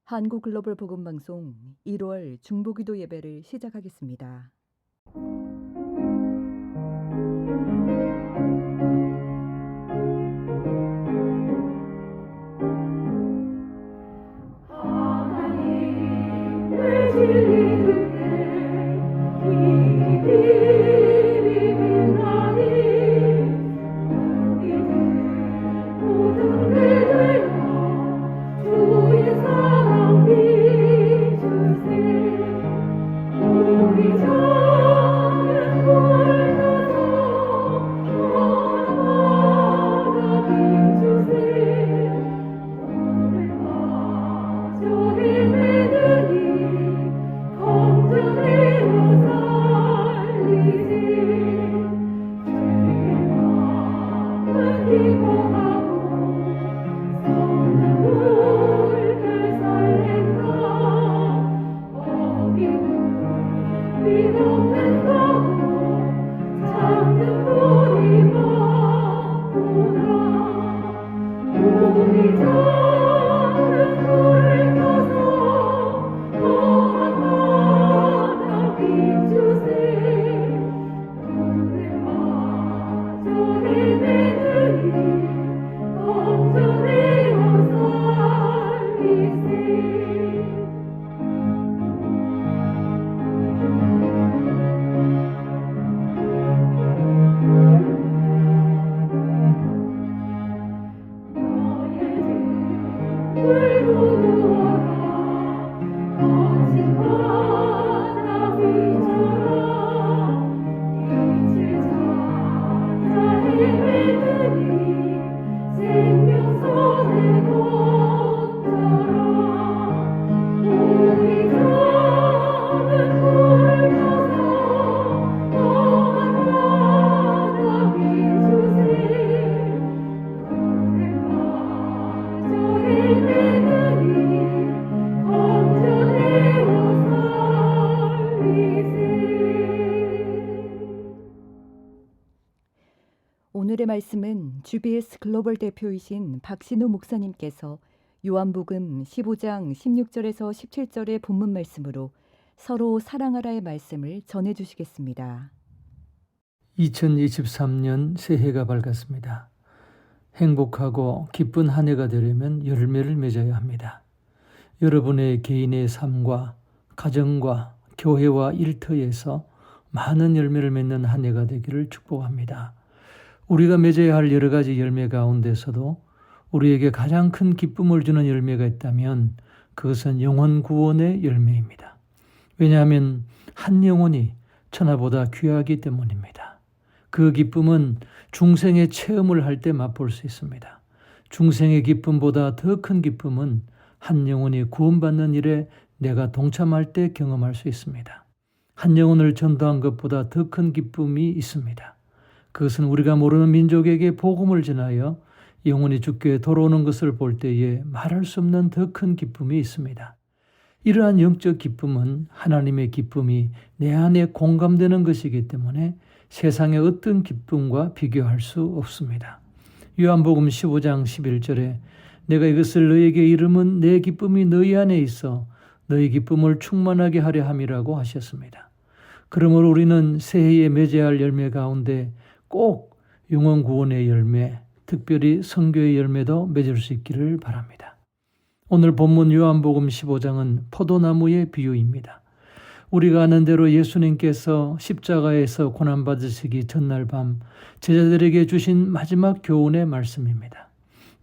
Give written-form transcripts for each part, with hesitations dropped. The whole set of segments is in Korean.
한국 글로벌 복음 방송 1월 중보기도 예배를 시작하겠습니다. 오늘의 말씀은 GBS 글로벌 대표이신 박신우 목사님께서 요한복음 15장 16절에서 17절의 본문 말씀으로 서로 사랑하라의 말씀을 전해주시겠습니다. 2023년 새해가 밝았습니다. 행복하고 기쁜 한 해가 되려면 열매를 맺어야 합니다. 여러분의 개인의 삶과 가정과 교회와 일터에서 많은 열매를 맺는 한 해가 되기를 축복합니다. 우리가 맺어야 할 여러 가지 열매 가운데서도 우리에게 가장 큰 기쁨을 주는 열매가 있다면 그것은 영혼 구원의 열매입니다. 왜냐하면 한 영혼이 천하보다 귀하기 때문입니다. 그 기쁨은 중생의 체험을 할 때 맛볼 수 있습니다. 중생의 기쁨보다 더 큰 기쁨은 한 영혼이 구원받는 일에 내가 동참할 때 경험할 수 있습니다. 한 영혼을 전도한 것보다 더 큰 기쁨이 있습니다. 그것은 우리가 모르는 민족에게 복음을 전하여 영혼이 주께 돌아오는 것을 볼 때에 말할 수 없는 더 큰 기쁨이 있습니다. 이러한 영적 기쁨은 하나님의 기쁨이 내 안에 공감되는 것이기 때문에 세상의 어떤 기쁨과 비교할 수 없습니다. 요한복음 15장 11절에 내가 이것을 너희에게 이름은 내 기쁨이 너희 안에 있어 너희 기쁨을 충만하게 하려 함이라고 하셨습니다. 그러므로 우리는 새해에 맺어야 할 열매 가운데 꼭 영혼 구원의 열매, 특별히 선교의 열매도 맺을 수 있기를 바랍니다. 오늘 본문 요한복음 15장은 포도나무의 비유입니다. 우리가 아는 대로 예수님께서 십자가에서 고난받으시기 전날 밤 제자들에게 주신 마지막 교훈의 말씀입니다.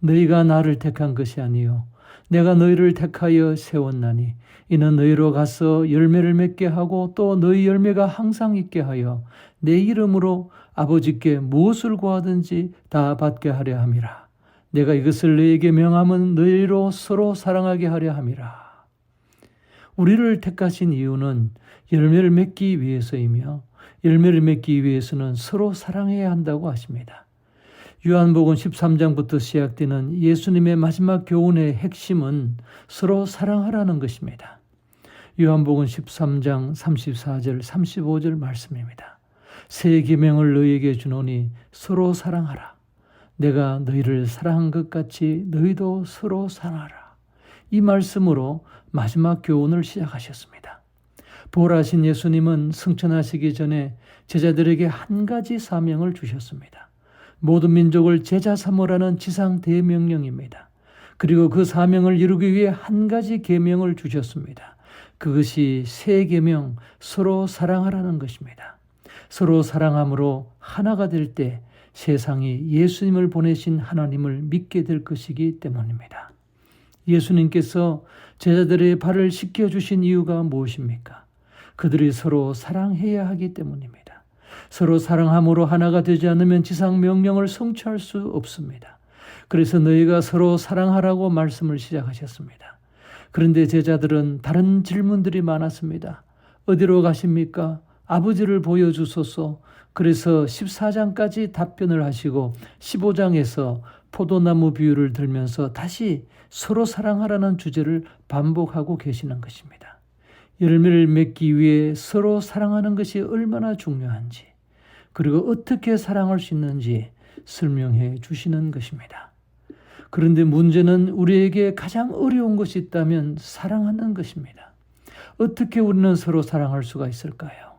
너희가 나를 택한 것이 아니요 내가 너희를 택하여 세웠나니 이는 너희로 가서 열매를 맺게 하고 또 너희 열매가 항상 있게 하여 내 이름으로 아버지께 무엇을 구하든지 다 받게 하려 함이라. 내가 이것을 너희에게 명함은 너희로 서로 사랑하게 하려 함이라. 우리를 택하신 이유는 열매를 맺기 위해서이며 열매를 맺기 위해서는 서로 사랑해야 한다고 하십니다. 요한복음 13장부터 시작되는 예수님의 마지막 교훈의 핵심은 서로 사랑하라는 것입니다. 요한복음 13장 34절 35절 말씀입니다. 새 계명을 너희에게 주노니 서로 사랑하라. 내가 너희를 사랑한 것 같이 너희도 서로 사랑하라. 이 말씀으로 마지막 교훈을 시작하셨습니다. 부활하신 예수님은 승천하시기 전에 제자들에게 한 가지 사명을 주셨습니다. 모든 민족을 제자 삼으라는 지상 대명령입니다. 그리고 그 사명을 이루기 위해 한 가지 계명을 주셨습니다. 그것이 새 계명, 서로 사랑하라는 것입니다. 서로 사랑함으로 하나가 될 때 세상이 예수님을 보내신 하나님을 믿게 될 것이기 때문입니다. 예수님께서 제자들의 발을 씻겨주신 이유가 무엇입니까? 그들이 서로 사랑해야 하기 때문입니다. 서로 사랑함으로 하나가 되지 않으면 지상 명령을 성취할 수 없습니다. 그래서 너희가 서로 사랑하라고 말씀을 시작하셨습니다. 그런데 제자들은 다른 질문들이 많았습니다. 어디로 가십니까? 아버지를 보여주소서. 그래서 14장까지 답변을 하시고 15장에서 포도나무 비유를 들면서 다시 서로 사랑하라는 주제를 반복하고 계시는 것입니다. 열매를 맺기 위해 서로 사랑하는 것이 얼마나 중요한지, 그리고 어떻게 사랑할 수 있는지 설명해 주시는 것입니다. 그런데 문제는 우리에게 가장 어려운 것이 있다면 사랑하는 것입니다. 어떻게 우리는 서로 사랑할 수가 있을까요?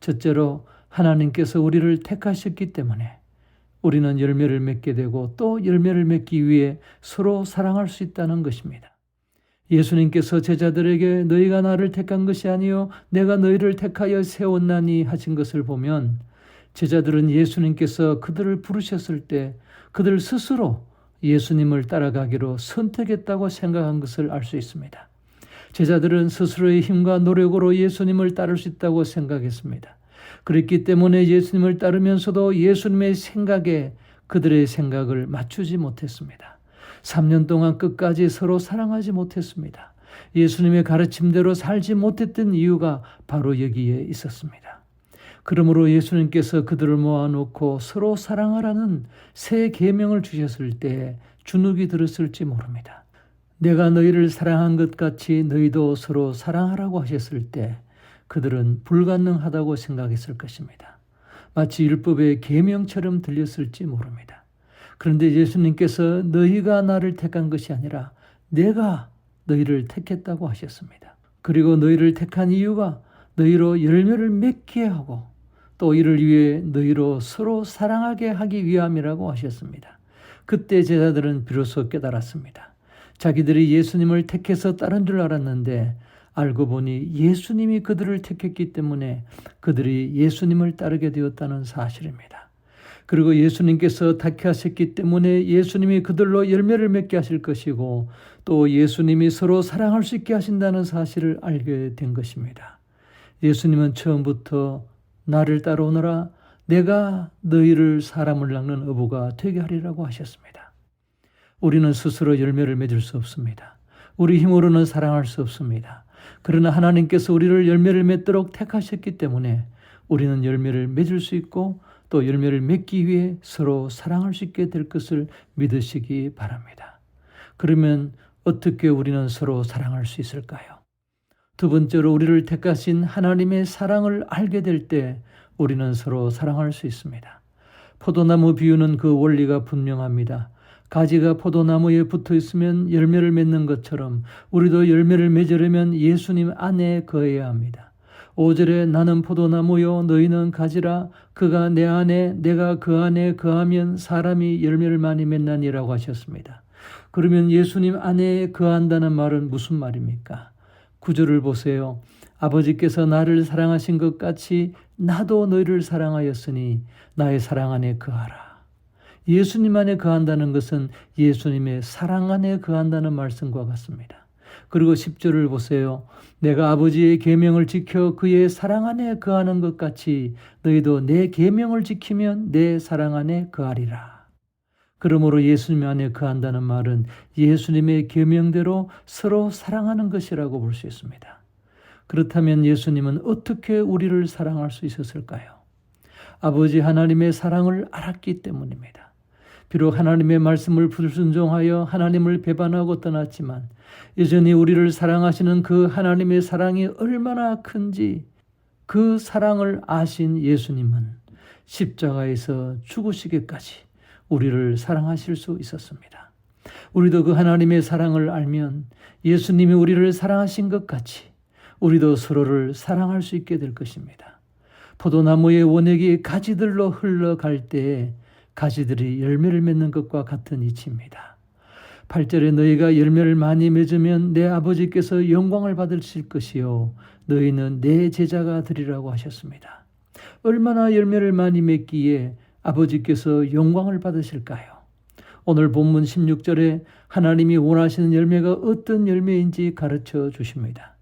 첫째로 하나님께서 우리를 택하셨기 때문에 우리는 열매를 맺게 되고 또 열매를 맺기 위해 서로 사랑할 수 있다는 것입니다. 예수님께서 제자들에게 너희가 나를 택한 것이 아니요 내가 너희를 택하여 세웠나니 하신 것을 보면 제자들은 예수님께서 그들을 부르셨을 때 그들 스스로 예수님을 따라가기로 선택했다고 생각한 것을 알 수 있습니다. 제자들은 스스로의 힘과 노력으로 예수님을 따를 수 있다고 생각했습니다. 그랬기 때문에 예수님을 따르면서도 예수님의 생각에 그들의 생각을 맞추지 못했습니다. 3년 동안 끝까지 서로 사랑하지 못했습니다. 예수님의 가르침대로 살지 못했던 이유가 바로 여기에 있었습니다. 그러므로 예수님께서 그들을 모아놓고 서로 사랑하라는 새 계명을 주셨을 때 주눅이 들었을지 모릅니다. 내가 너희를 사랑한 것 같이 너희도 서로 사랑하라고 하셨을 때 그들은 불가능하다고 생각했을 것입니다. 마치 율법의 계명처럼 들렸을지 모릅니다. 그런데 예수님께서 너희가 나를 택한 것이 아니라 내가 너희를 택했다고 하셨습니다. 그리고 너희를 택한 이유가 너희로 열매를 맺게 하고 또 이를 위해 너희로 서로 사랑하게 하기 위함이라고 하셨습니다. 그때 제자들은 비로소 깨달았습니다. 자기들이 예수님을 택해서 따른 줄 알았는데 알고 보니 예수님이 그들을 택했기 때문에 그들이 예수님을 따르게 되었다는 사실입니다. 그리고 예수님께서 택하셨기 때문에 예수님이 그들로 열매를 맺게 하실 것이고 또 예수님이 서로 사랑할 수 있게 하신다는 사실을 알게 된 것입니다. 예수님은 처음부터 나를 따라오너라 내가 너희를 사람을 낚는 어부가 되게 하리라고 하셨습니다. 우리는 스스로 열매를 맺을 수 없습니다. 우리 힘으로는 사랑할 수 없습니다. 그러나 하나님께서 우리를 열매를 맺도록 택하셨기 때문에 우리는 열매를 맺을 수 있고 또 열매를 맺기 위해 서로 사랑할 수 있게 될 것을 믿으시기 바랍니다. 그러면 어떻게 우리는 서로 사랑할 수 있을까요? 두 번째로 우리를 택하신 하나님의 사랑을 알게 될 때 우리는 서로 사랑할 수 있습니다. 포도나무 비유는 그 원리가 분명합니다. 가지가 포도나무에 붙어 있으면 열매를 맺는 것처럼 우리도 열매를 맺으려면 예수님 안에 거해야 합니다. 5절에 나는 포도나무요 너희는 가지라 그가 내 안에 내가 그 안에 거하면 사람이 열매를 많이 맺나니라고 하셨습니다. 그러면 예수님 안에 거한다는 말은 무슨 말입니까? 9절을 보세요. 아버지께서 나를 사랑하신 것 같이 나도 너희를 사랑하였으니 나의 사랑 안에 거하라. 예수님 안에 거한다는 것은 예수님의 사랑 안에 거한다는 말씀과 같습니다. 그리고 10절을 보세요. 내가 아버지의 계명을 지켜 그의 사랑 안에 거하는 것 같이 너희도 내 계명을 지키면 내 사랑 안에 거하리라. 그러므로 예수님 안에 거한다는 말은 예수님의 계명대로 서로 사랑하는 것이라고 볼 수 있습니다. 그렇다면 예수님은 어떻게 우리를 사랑할 수 있었을까요? 아버지 하나님의 사랑을 알았기 때문입니다. 비록 하나님의 말씀을 불순종하여 하나님을 배반하고 떠났지만 여전히 우리를 사랑하시는 그 하나님의 사랑이 얼마나 큰지 그 사랑을 아신 예수님은 십자가에서 죽으시기까지 우리를 사랑하실 수 있었습니다. 우리도 그 하나님의 사랑을 알면 예수님이 우리를 사랑하신 것 같이 우리도 서로를 사랑할 수 있게 될 것입니다. 포도나무의 원액이 가지들로 흘러갈 때에 가지들이 열매를 맺는 것과 같은 이치입니다. 8절에 너희가 열매를 많이 맺으면 내 아버지께서 영광을 받으실 것이요 너희는 내 제자가 되리라고 하셨습니다. 얼마나 열매를 많이 맺기에 아버지께서 영광을 받으실까요? 오늘 본문 16절에 하나님이 원하시는 열매가 어떤 열매인지 가르쳐 주십니다.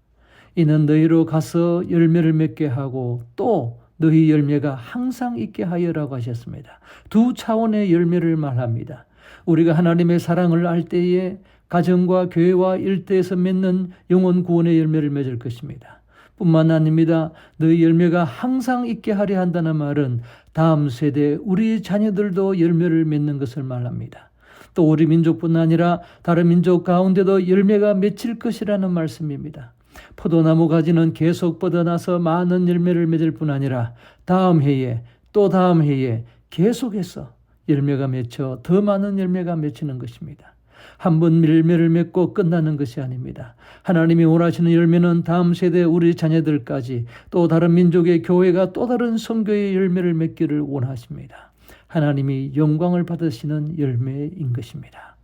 이는 너희로 가서 열매를 맺게 하고 또 너희 열매가 항상 있게 하여라고 하셨습니다. 두 차원의 열매를 말합니다. 우리가 하나님의 사랑을 알 때에 가정과 교회와 일대에서 맺는 영혼 구원의 열매를 맺을 것입니다. 뿐만 아닙니다. 너희 열매가 항상 있게 하려 한다는 말은 다음 세대 우리 자녀들도 열매를 맺는 것을 말합니다. 또 우리 민족뿐 아니라 다른 민족 가운데도 열매가 맺힐 것이라는 말씀입니다. 포도나무 가지는 계속 뻗어나서 많은 열매를 맺을 뿐 아니라 다음 해에 또 다음 해에 계속해서 열매가 맺혀 더 많은 열매가 맺히는 것입니다. 한 번 열매를 맺고 끝나는 것이 아닙니다. 하나님이 원하시는 열매는 다음 세대 우리 자녀들까지 또 다른 민족의 교회가 또 다른 선교의 열매를 맺기를 원하십니다. 하나님이 영광을 받으시는 열매인 것입니다.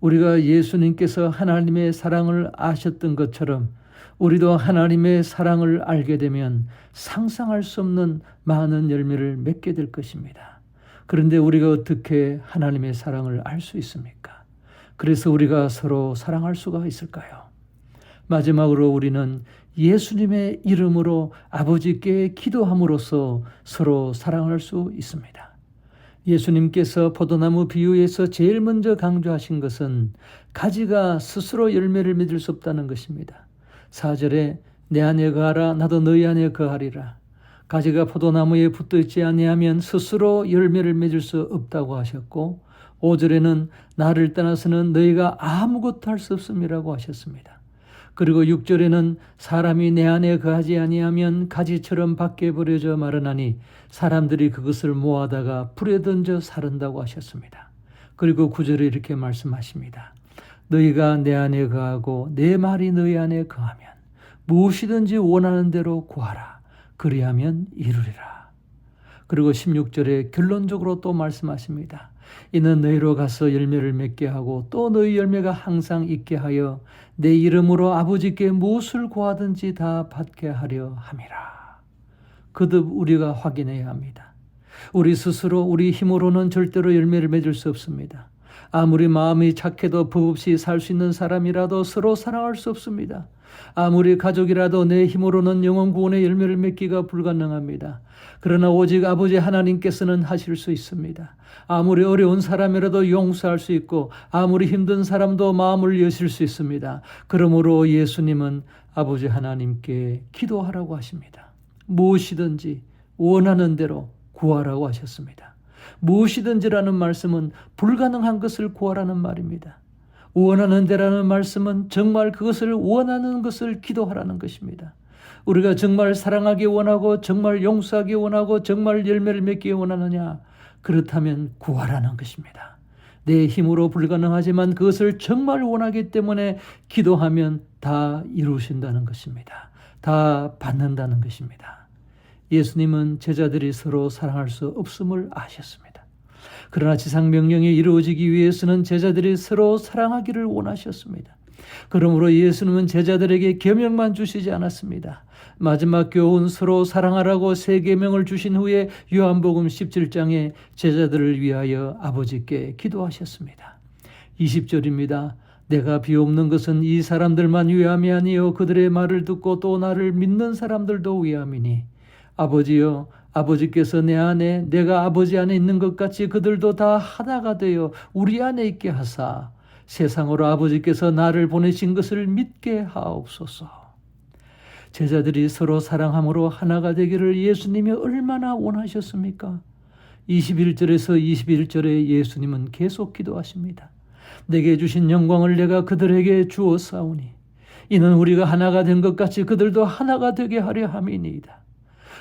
우리가 예수님께서 하나님의 사랑을 아셨던 것처럼 우리도 하나님의 사랑을 알게 되면 상상할 수 없는 많은 열매를 맺게 될 것입니다. 그런데 우리가 어떻게 하나님의 사랑을 알 수 있습니까? 그래서 우리가 서로 사랑할 수가 있을까요? 마지막으로 우리는 예수님의 이름으로 아버지께 기도함으로써 서로 사랑할 수 있습니다. 예수님께서 포도나무 비유에서 제일 먼저 강조하신 것은 가지가 스스로 열매를 맺을 수 없다는 것입니다. 4절에 내 안에 거하라 나도 너희 안에 거하리라. 가지가 포도나무에 붙어있지 아니하면 스스로 열매를 맺을 수 없다고 하셨고 5절에는 나를 떠나서는 너희가 아무것도 할 수 없음이라고 하셨습니다. 그리고 6절에는 사람이 내 안에 거하지 아니하면 가지처럼 밖에 버려져 마르나니 사람들이 그것을 모아다가 불에 던져 사른다고 하셨습니다. 그리고 9절에 이렇게 말씀하십니다. 너희가 내 안에 거하고 내 말이 너희 안에 거하면 무엇이든지 원하는 대로 구하라. 그리하면 이루리라. 그리고 16절에 결론적으로 또 말씀하십니다. 이는 너희로 가서 열매를 맺게 하고 또 너희 열매가 항상 있게 하여 내 이름으로 아버지께 무엇을 구하든지 다 받게 하려 함이라. 거듭 우리가 확인해야 합니다. 우리 스스로 우리 힘으로는 절대로 열매를 맺을 수 없습니다. 아무리 마음이 착해도 법 없이 살 수 있는 사람이라도 서로 사랑할 수 없습니다. 아무리 가족이라도 내 힘으로는 영혼 구원의 열매를 맺기가 불가능합니다. 그러나 오직 아버지 하나님께서는 하실 수 있습니다. 아무리 어려운 사람이라도 용서할 수 있고 아무리 힘든 사람도 마음을 여실 수 있습니다. 그러므로 예수님은 아버지 하나님께 기도하라고 하십니다. 무엇이든지 원하는 대로 구하라고 하셨습니다. 무엇이든지라는 말씀은 불가능한 것을 구하라는 말입니다. 원하는 대라는 말씀은 정말 그것을 원하는 것을 기도하라는 것입니다. 우리가 정말 사랑하기 원하고 정말 용서하기 원하고 정말 열매를 맺기 원하느냐? 그렇다면 구하라는 것입니다. 내 힘으로 불가능하지만 그것을 정말 원하기 때문에 기도하면 다 이루신다는 것입니다. 다 받는다는 것입니다. 예수님은 제자들이 서로 사랑할 수 없음을 아셨습니다. 그러나 지상 명령이 이루어지기 위해서는 제자들이 서로 사랑하기를 원하셨습니다. 그러므로 예수님은 제자들에게 계명만 주시지 않았습니다. 마지막 교훈 서로 사랑하라고 세 계명을 주신 후에 요한복음 17장에 제자들을 위하여 아버지께 기도하셨습니다. 20절입니다. 내가 비옵는 것은 이 사람들만 위함이 아니요 그들의 말을 듣고 또 나를 믿는 사람들도 위함이니 아버지여 아버지께서 내 안에 내가 아버지 안에 있는 것 같이 그들도 다 하나가 되어 우리 안에 있게 하사 세상으로 아버지께서 나를 보내신 것을 믿게 하옵소서. 제자들이 서로 사랑함으로 하나가 되기를 예수님이 얼마나 원하셨습니까? 21절에서 21절에 예수님은 계속 기도하십니다. 내게 주신 영광을 내가 그들에게 주었사오니 이는 우리가 하나가 된 것 같이 그들도 하나가 되게 하려 함이니이다.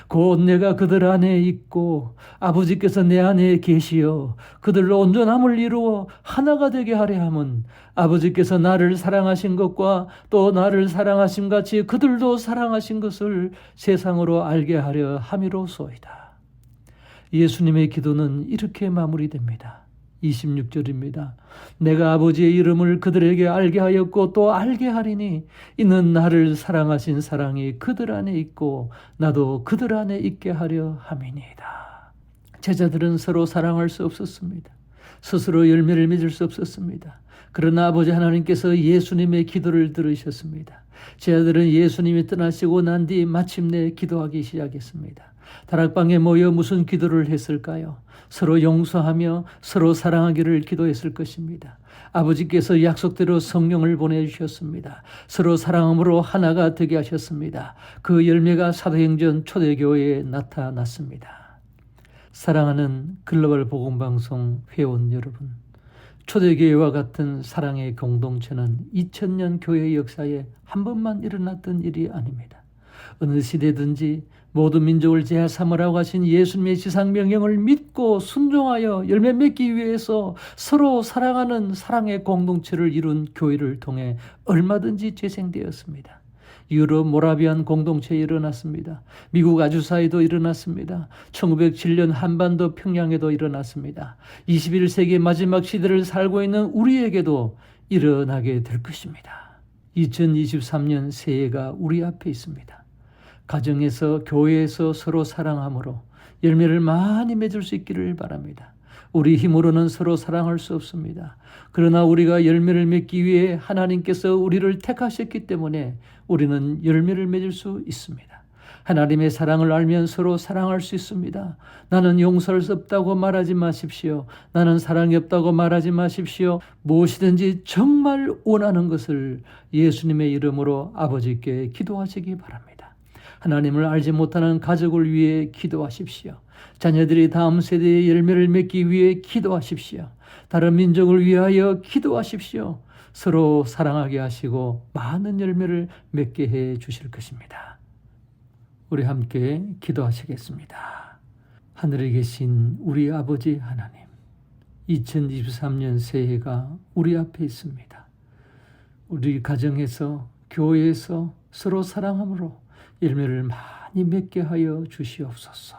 곧 내가 그들 안에 있고 아버지께서 내 안에 계시어 그들로 온전함을 이루어 하나가 되게 하려 함은 아버지께서 나를 사랑하신 것과 또 나를 사랑하심 같이 그들도 사랑하신 것을 세상으로 알게 하려 함이로소이다. 예수님의 기도는 이렇게 마무리됩니다. 26절입니다. 내가 아버지의 이름을 그들에게 알게 하였고 또 알게 하리니 이는 나를 사랑하신 사랑이 그들 안에 있고 나도 그들 안에 있게 하려 함이니이다. 제자들은 서로 사랑할 수 없었습니다. 스스로 열매를 맺을 수 없었습니다. 그러나 아버지 하나님께서 예수님의 기도를 들으셨습니다. 제자들은 예수님이 떠나시고 난 뒤 마침내 기도하기 시작했습니다. 다락방에 모여 무슨 기도를 했을까요? 서로 용서하며 서로 사랑하기를 기도했을 것입니다. 아버지께서 약속대로 성령을 보내주셨습니다. 서로 사랑함으로 하나가 되게 하셨습니다. 그 열매가 사도행전 초대교회에 나타났습니다. 사랑하는 글로벌 복음방송 회원 여러분, 초대교회와 같은 사랑의 공동체는 2000년 교회 역사에 한 번만 일어났던 일이 아닙니다. 어느 시대든지 모든 민족을 제하 삼으라고 하신 예수님의 지상명령을 믿고 순종하여 열매 맺기 위해서 서로 사랑하는 사랑의 공동체를 이룬 교회를 통해 얼마든지 재생되었습니다. 유럽 모라비안 공동체에 일어났습니다. 미국 아주사에도 일어났습니다. 1907년 한반도 평양에도 일어났습니다. 21세기 마지막 시대를 살고 있는 우리에게도 일어나게 될 것입니다. 2023년 새해가 우리 앞에 있습니다. 가정에서 교회에서 서로 사랑함으로 열매를 많이 맺을 수 있기를 바랍니다. 우리 힘으로는 서로 사랑할 수 없습니다. 그러나 우리가 열매를 맺기 위해 하나님께서 우리를 택하셨기 때문에 우리는 열매를 맺을 수 있습니다. 하나님의 사랑을 알면 서로 사랑할 수 있습니다. 나는 용서할 수 없다고 말하지 마십시오. 나는 사랑이 없다고 말하지 마십시오. 무엇이든지 정말 원하는 것을 예수님의 이름으로 아버지께 기도하시기 바랍니다. 하나님을 알지 못하는 가족을 위해 기도하십시오. 자녀들이 다음 세대의 열매를 맺기 위해 기도하십시오. 다른 민족을 위하여 기도하십시오. 서로 사랑하게 하시고 많은 열매를 맺게 해 주실 것입니다. 우리 함께 기도하시겠습니다. 하늘에 계신 우리 아버지 하나님, 2023년 새해가 우리 앞에 있습니다. 우리 가정에서 교회에서 서로 사랑함으로 열매를 많이 맺게 하여 주시옵소서.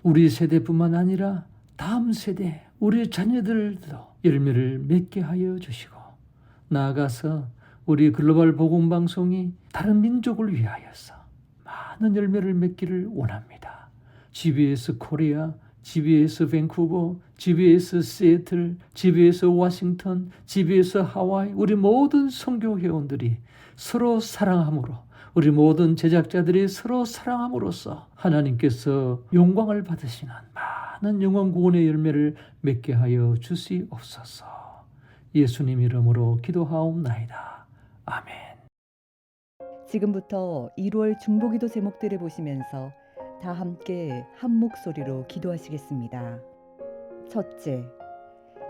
우리 세대뿐만 아니라 다음 세대, 우리 자녀들도 열매를 맺게 하여 주시고 나아가서 우리 글로벌 복음방송이 다른 민족을 위하여서 많은 열매를 맺기를 원합니다. GBS 코리아, GBS 밴쿠버, GBS 시애틀, GBS 워싱턴, GBS 하와이, 우리 모든 선교 회원들이 서로 사랑함으로 우리 모든 제작자들이 서로 사랑함으로써 하나님께서 영광을 받으시는 많은 영혼 구원의 열매를 맺게 하여 주시옵소서. 예수님 이름으로 기도하옵나이다. 아멘. 지금부터 1월 중보기도 제목들을 보시면서 다 함께 한 목소리로 기도하시겠습니다. 첫째,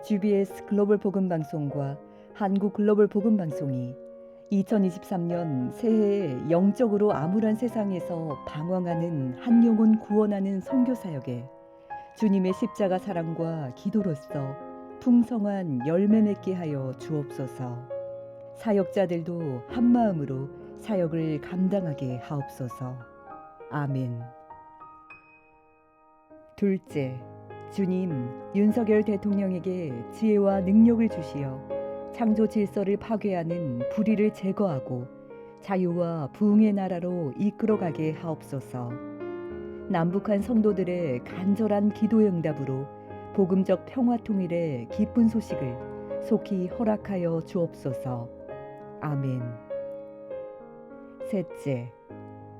GBS 글로벌 복음방송과 한국 글로벌 복음방송이 2023년 새해에 영적으로 암울한 세상에서 방황하는 한 영혼 구원하는 선교사역에 주님의 십자가 사랑과 기도로서 풍성한 열매 맺게 하여 주옵소서. 사역자들도 한마음으로 사역을 감당하게 하옵소서. 아멘. 둘째, 주님, 윤석열 대통령에게 지혜와 능력을 주시어 창조 질서를 파괴하는 불의를 제거하고 자유와 부흥의 나라로 이끌어가게 하옵소서. 남북한 성도들의 간절한 기도의 응답으로 복음적 평화 통일의 기쁜 소식을 속히 허락하여 주옵소서. 아멘. 셋째,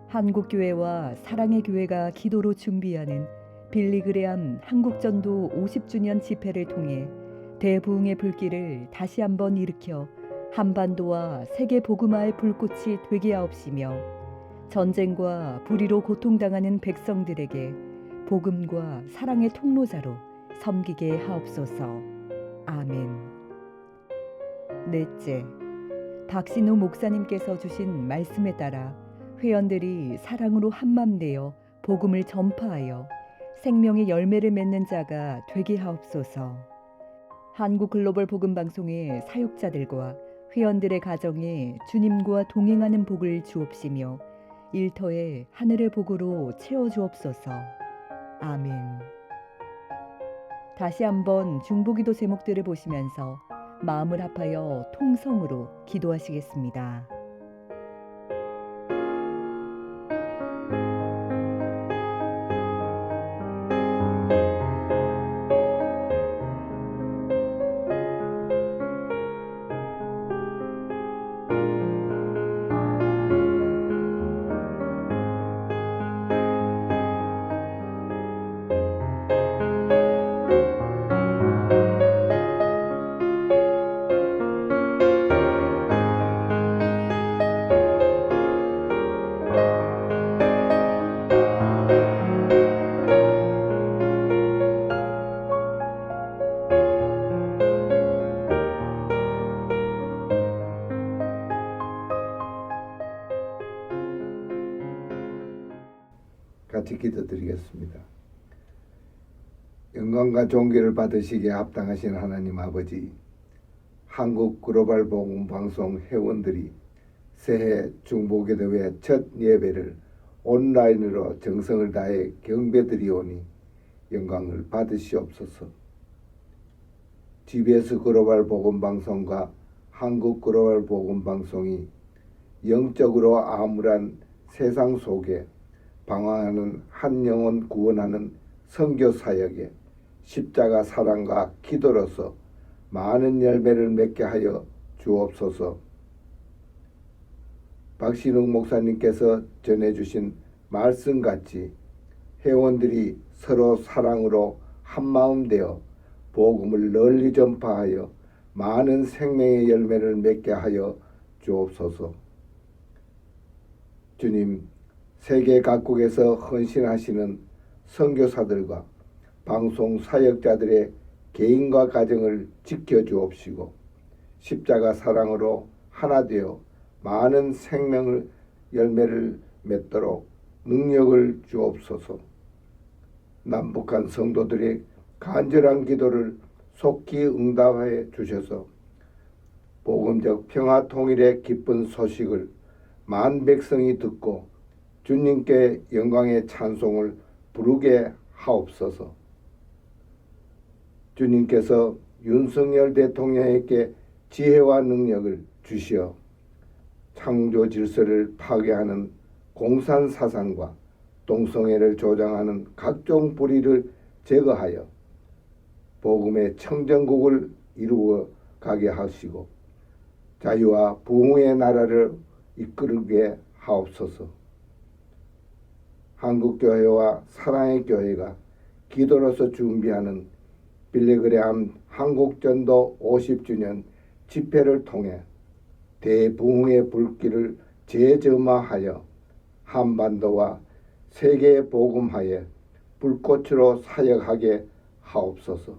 한국교회와 사랑의 교회가 기도로 준비하는 빌리그레암 한국전도 50주년 집회를 통해 대부흥의 불길을 다시 한번 일으켜 한반도와 세계 복음화의 불꽃이 되게 하옵시며 전쟁과 불의로 고통당하는 백성들에게 복음과 사랑의 통로자로 섬기게 하옵소서. 아멘. 넷째, 박신우 목사님께서 주신 말씀에 따라 회원들이 사랑으로 한맘되어 복음을 전파하여 생명의 열매를 맺는 자가 되게 하옵소서. 한국 글로벌 복음 방송의 사역자들과 회원들의 가정에 주님과 동행하는 복을 주옵시며 일터에 하늘의 복으로 채워 주옵소서. 아멘. 다시 한번 중보기도 제목들을 보시면서 마음을 합하여 통성으로 기도하시겠습니다. 같이 기도드리겠습니다. 영광과 존귀를 받으시기에 합당하신 하나님 아버지, 한국 글로벌 복음 방송 회원들이 새해 중보기도회 첫 예배를 온라인으로 정성을 다해 경배드리오니 영광을 받으시옵소서. GBS 글로벌 복음 방송과 한국 글로벌 복음 방송이 영적으로 암울한 세상 속에 방황하는 한 영혼 구원하는 선교 사역에 십자가 사랑과 기도로서 많은 열매를 맺게 하여 주옵소서. 박신욱 목사님께서 전해주신 말씀같이 회원들이 서로 사랑으로 한마음 되어 복음을 널리 전파하여 많은 생명의 열매를 맺게 하여 주옵소서. 주님, 세계 각국에서 헌신하시는 선교사들과 방송 사역자들의 개인과 가정을 지켜주옵시고 십자가 사랑으로 하나 되어 많은 생명을 열매를 맺도록 능력을 주옵소서. 남북한 성도들의 간절한 기도를 속히 응답해 주셔서 복음적 평화 통일의 기쁜 소식을 만 백성이 듣고 주님께 영광의 찬송을 부르게 하옵소서. 주님께서 윤석열 대통령에게 지혜와 능력을 주시어 창조 질서를 파괴하는 공산 사상과 동성애를 조장하는 각종 불의를 제거하여 복음의 청정국을 이루어 가게 하시고 자유와 부흥의 나라를 이끌게 하옵소서. 한국교회와 사랑의 교회가 기도로서 준비하는 빌리그레암 한국전도 50주년 집회를 통해 대부흥의 불길을 재점화하여 한반도와 세계 복음화에 불꽃으로 사역하게 하옵소서.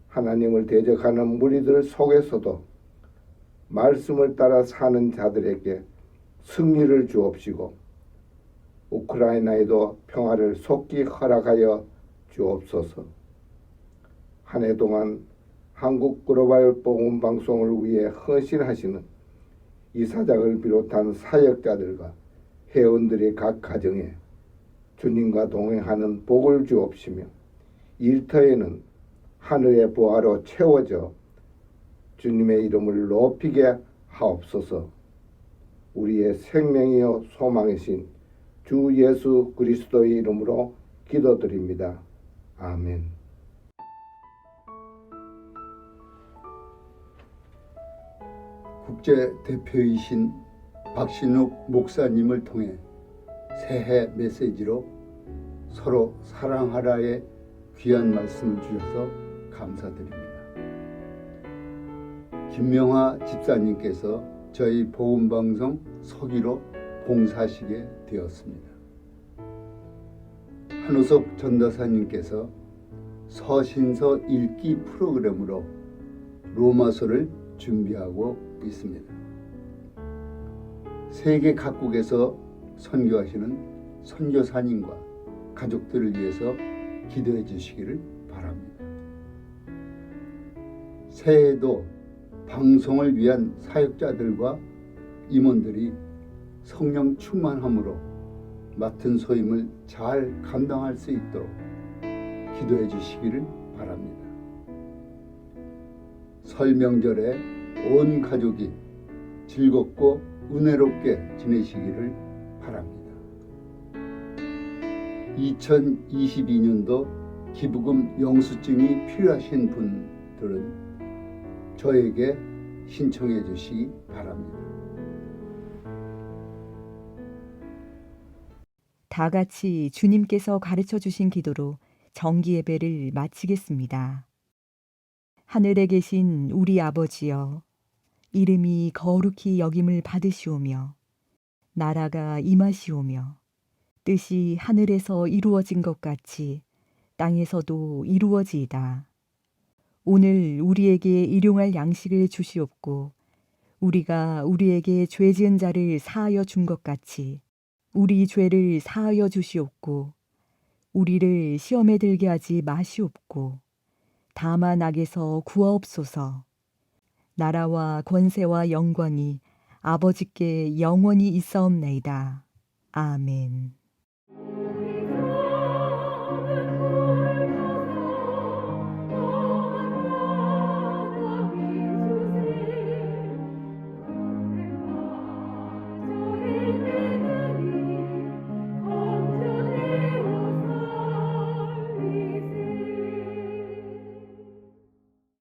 하나님을 대적하는 무리들 속에서도 말씀을 따라 사는 자들에게 승리를 주옵시고 우크라이나에도 평화를 속히 허락하여 주옵소서. 한 해 동안 한국 글로벌 복음 방송을 위해 헌신하시는 이사장을 비롯한 사역자들과 회원들의 각 가정에 주님과 동행하는 복을 주옵시며 일터에는 하늘의 보화로 채워져 주님의 이름을 높이게 하옵소서. 우리의 생명이요 소망이신 주 예수 그리스도의 이름으로 기도드립니다. 아멘. 국제대표이신 박신욱 목사님을 통해 새해 메시지로 서로 사랑하라의 귀한 말씀을 주셔서 감사드립니다. 김명화 집사님께서 저희 복음방송 서기로 봉사하시게 되었습니다. 한우석 전도사님께서 서신서 읽기 프로그램으로 로마서를 준비하고 있습니다. 세계 각국에서 선교하시는 선교사님과 가족들을 위해서 기도해 주시기를 바랍니다. 새해에도 방송을 위한 사역자들과 임원들이 성령 충만함으로 맡은 소임을 잘 감당할 수 있도록 기도해 주시기를 바랍니다. 설 명절에 온 가족이 즐겁고 은혜롭게 지내시기를 바랍니다. 2022년도 기부금 영수증이 필요하신 분들은 저에게 신청해 주시기 바랍니다. 다 같이 주님께서 가르쳐 주신 기도로 정기 예배를 마치겠습니다. 하늘에 계신 우리 아버지여, 이름이 거룩히 여김을 받으시오며 나라가 임하시오며 뜻이 하늘에서 이루어진 것 같이 땅에서도 이루어지이다. 오늘 우리에게 일용할 양식을 주시옵고 우리가 우리에게 죄 지은 자를 사하여 준 것 같이 우리 죄를 사하여 주시옵고 우리를 시험에 들게 하지 마시옵고 다만 악에서 구하옵소서. 나라와 권세와 영광이 아버지께 영원히 있사옵나이다. 아멘.